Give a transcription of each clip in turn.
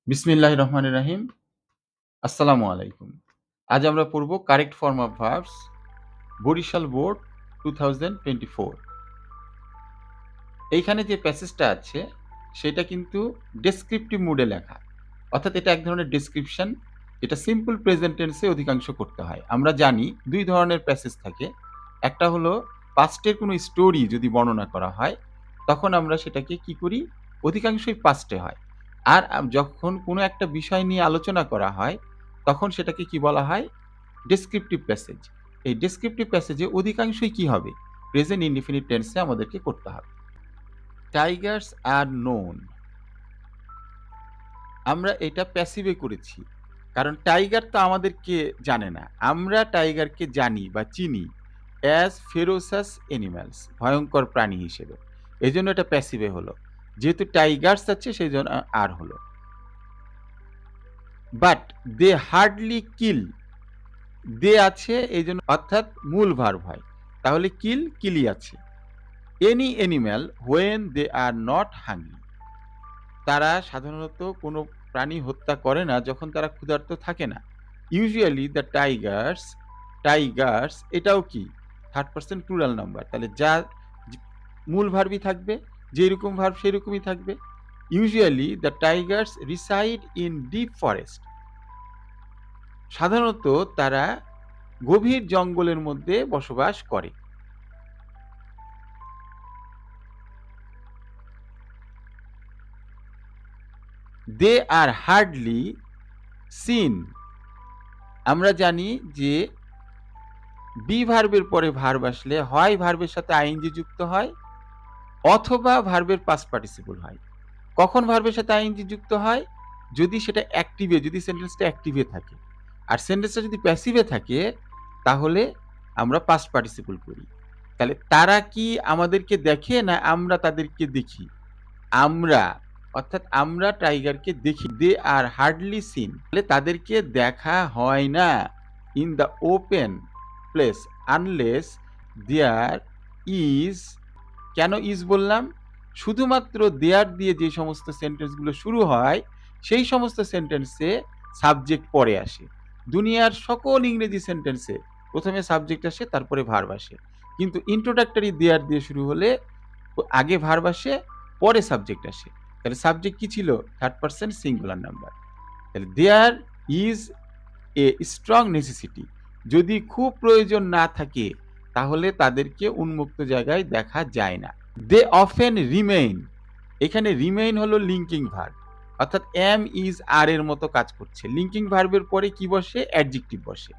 বিসমিল্লাহির রহমানির রহিম। আসসালামু আলাইকুম। আজ আমরা পড়ব correct form of verbs Barishal board 2024। এইখানে যে প্যাসেজটা আছে সেটা কিন্তু ডেসক্রিপটিভ মুডে লেখা। অর্থাৎ এটা এক ধরনের ডেসক্রিপশন। এটা সিম্পল প্রেজেন্ট টেন্সে অধিকাংশ করতে হয়। আমরা জানি ২ ধরনের প্যাসেজ থাকে। একটা হলো পাস্টের কোনো স্টোরি যদি বর্ণনা করা হয়, তখন আমরা সেটাকে কি করি? অধিকাংশই পাস্টে হয়। আর যখন কোনো একটা বিষয় নিয়ে আলোচনা করা হয়, তখন সেটাকে কি বলা হয়? Descriptive passage. এই ডেসক্রিপটিভ প্যাসেজে অধিকাংশই কি হবে? প্রেজেন্ট ইনডিফিনিট টেন্সে আমাদেরকে করতে হবে। Tigers are known. আমরা এটা প্যাসিভে করেছি। কারণ টাইগার তো আমাদেরকে জানে না। আমরা টাইগারকে জানি বা চিনি অ্যাজ ফেরোসাস অ্যানিমালস, ভয়ংকর প্রাণী হিসেবে। এজন্য এটা প্যাসিভে হলো। যেহেতু টাইগার্স আছে সেজন্য আর হলো। বাট দে হার্ডলি কিল। দে আছে এইজন্য অর্থাৎ মূল ভার্ব হয়। তাহলে কিল, কিলই আছে। Any animal when they are not hungry. তারা সাধারণত কোনো প্রাণী হত্যা করে না যখন তারা ক্ষুধার্ত থাকে না। ইউজুয়ালি দ্য টাইগার্স, টাইগার্স এটাও কি থার্ড পারসন প্লুরাল নাম্বার। তাহলে যা মূল ভার্বই থাকবে, যেরকম ভার্ব সেরকমই থাকবে। Usually the tigers reside in deep forest. সাধারণত তারা গভীর জঙ্গলের মধ্যে বসবাস করে। They are hardly seen. আমরা জানি যে বি ভার্বের পরে ভার্ব আসলে হয় ভার্বের সাথে আইএনজি যুক্ত হয় অথবা ভার্বের পাস্ট পার্টিসিপল হয়। কখন ভার্বের সাথে আইএনজি যুক্ত হয়? যদি সেটা অ্যাক্টিভে, যদি সেন্টেন্সটা অ্যাক্টিভে থাকে। আর সেন্টেন্সটা যদি প্যাসিভে থাকে তাহলে আমরা পাস্ট পার্টিসিপল করি। তাহলে তারা কি আমাদেরকে দেখে না আমরা তাদেরকে দেখি? আমরা অর্থাৎ আমরা টাইগারকে দেখি। They are hardly seen. তাহলে তাদেরকে দেখা হয় না in the open place unless there is. কেন ইজ বললাম? শুধুমাত্র দেয়ার দিয়ে যে সমস্ত সেন্টেন্সগুলো শুরু হয় সেই সমস্ত সেন্টেন্সে সাবজেক্ট পরে আসে। দুনিয়ার সকল ইংরেজি সেন্টেন্সে প্রথমে সাবজেক্ট আসে তারপরে ভার্ব আসে। কিন্তু ইন্ট্রোডাক্টরি দেয়ার দিয়ে শুরু হলে আগে ভার্ব আসে পরে সাবজেক্ট আসে। তাহলে সাবজেক্ট কি ছিল? Third person singular number. তাহলে there is a strong necessity. যদি খুব প্রয়োজন না থাকে তাহলে তাদেরকে উন্মুক্ত জায়গায় দেখা যায় না। They often remain. এখানে রিমেইন হলো লিঙ্কিং ভার্ব। অর্থাৎ এম ইজ আর এর মতো কাজ করছে। লিঙ্কিং ভার্বের পরে কি বসে? অ্যাডজেক্টিভ বসে।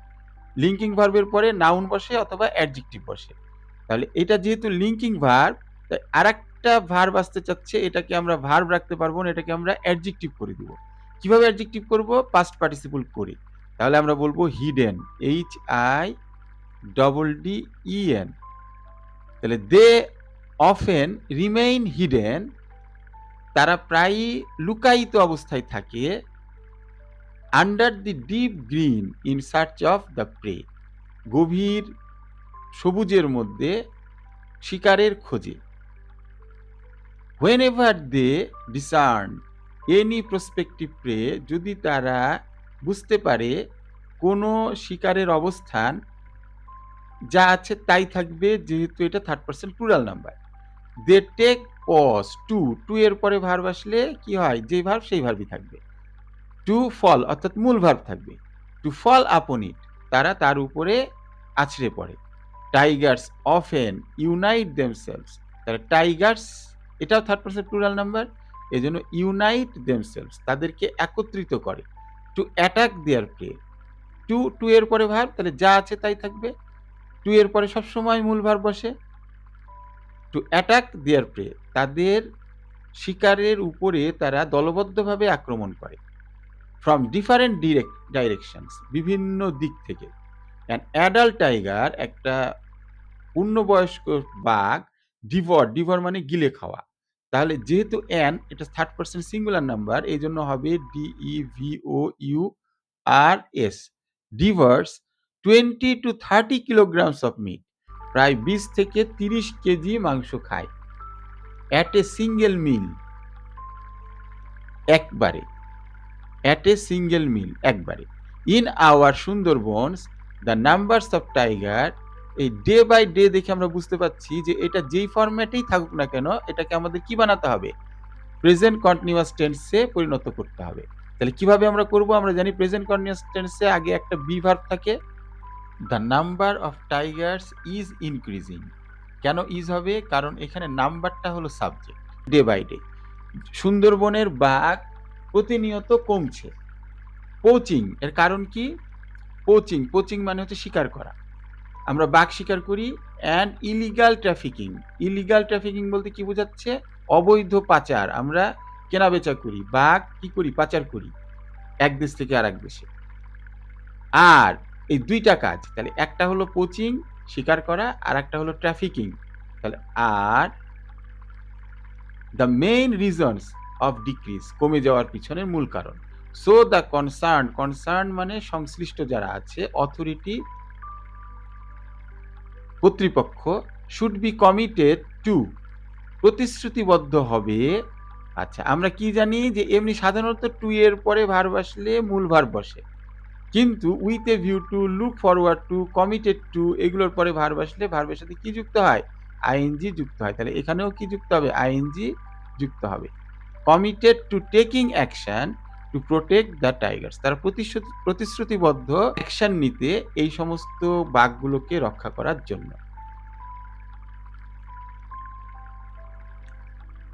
লিঙ্কিং ভার্বের পরে নাউন বসে অথবা অ্যাডজেক্টিভ বসে। তাহলে এটা যেহেতু লিঙ্কিং ভার্ব, তাই আরেকটা ভার্ব আসতে চাচ্ছে, এটাকে আমরা ভার্ব রাখতে পারবো না, এটাকে আমরা অ্যাডজেক্টিভ করে দিব। কিভাবে অ্যাডজেক্টিভ করব? পাস্ট পার্টিসিপল করে। তাহলে আমরা বলবো hidden, H I double D E N. তাহলে দে অফেন রিমেইন হিডেন। তারা প্রায়ই লুকায়িত অবস্থায় থাকে under the deep green in search of the prey. গভীর সবুজের মধ্যে শিকারের খোঁজে। Whenever they discern any prospective prey. যদি তারা বুঝতে পারে কোনো শিকারের অবস্থান, যা আছে তাই থাকবে যেহেতু এটা third person plural number. They take pause to. To এর পরে ভার্ব আসলে কি হয়? যে ভার্ব সেই ভার্বই থাকবে। টু ফল অর্থাৎ মূল ভার্ব থাকবে। টু ফল আপন ইট। তারা তার উপরে আছড়ে পড়ে। Tigers often unite themselves. তাহলে টাইগার্স এটাও থার্ড পারসন প্লুরাল নাম্বার, এজন্য ইউনাইট দেমসেলভস তাদেরকে একত্রিত করে। টু অ্যাটাক দেয়ার প্রে। টু এর পরে ভার্ব, তাহলে যা আছে তাই থাকবে। টু এর পরে সবসময় মূল ভার্ব বসে। টু অ্যাটাক দেয়ার প্রে তাদের শিকারের উপরে তারা দলবদ্ধভাবে আক্রমণ করে। ফ্রম ডিফারেন্ট ডাইরেকশনস বিভিন্ন দিক থেকে। অ্যান অ্যাডাল্ট টাইগার একটা পূর্ণবয়স্ক বাঘ ডিভর মানে গিলে খাওয়া। তাহলে যেহেতু অ্যান এটা থার্ড পারসন সিঙ্গুলার নাম্বার, এই জন্য হবে DEVOURS। Devours 20 to 30 kilograms of meat. প্রায় 20 থেকে 30 কেজি মাংস খায়। অ্যাট এ সিঙ্গেল মিল একবারে। অ্যাট এ সিঙ্গেল মিল, একবারে। In our Sundarbans the numbers of tiger, এই ডে বাই ডে দেখে আমরা বুঝতে পারছি যে এটা যেই ফরম্যাটেই থাকুক না কেন, এটাকে আমাদের কি বানাতে হবে? প্রেজেন্ট কন্টিনিউয়াস টেন্সে পরিণত করতে হবে। তাহলে কিভাবে আমরা করব? আমরা জানি প্রেজেন্ট কন্টিনিউয়াস টেন্সে আগে একটা বি ভার্ব থাকে। The number of Tigers is increasing. কেন ইজ হবে? কারণ এখানে নাম্বারটা হলো সাবজেক্ট। ডে বাই ডে সুন্দরবনের বাঘ প্রতিনিয়ত কমছে। পোচিং এর কারণ কি? পোচিং মানে হচ্ছে শিকার করা। আমরা বাঘ শিকার করি। And illegal trafficking. Illegal trafficking বলতে কি বোঝাচ্ছে? অবৈধ পাচার। আমরা কেনাবেচা করি, বাঘ কি করি? পাচার করি এক দেশ থেকে আরেক দেশে। আর এই ২ টা কাজ। তাহলে একটা হলো পোচিং, শিকার করা, আর একটা হলো ট্রাফিকিং। তাহলে are the main reasons of decrease, কমে যাওয়ার পিছনের মূল কারণ। সো দ্য কনসার্ন মানে সংশ্লিষ্ট যারা আছে, অথরিটি কর্তৃপক্ষ, শুড বি কমিটেড টু, প্রতিশ্রুতিবদ্ধ হবে। আচ্ছা, আমরা কি জানি যে এমনি সাধারণত টু এর পরে ভার্ব আসলে মূল ভার্ব বসে। কিন্তু with a view to, look forward to, committed two, এগুলোর পরে ভার্ব আসলে ভার্বের সাথে কি যুক্ত হয়? আইএনজি যুক্ত হয়। তাহলে এখানেও কি যুক্ত হবে? আইএনজি যুক্ত হবে। Committed two taking action to protect the Tigers, তারা প্রতিশ্রুতিবদ্ধ অ্যাকশন নিতে এই সমস্ত বাঘগুলোকে রক্ষা করার জন্য।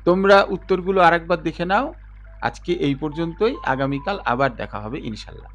তোমরা উত্তরগুলো আরেকবার দেখে নাও। আজকে এই পর্যন্তই, আগামীকাল আবার দেখা হবে ইনশাল্লাহ।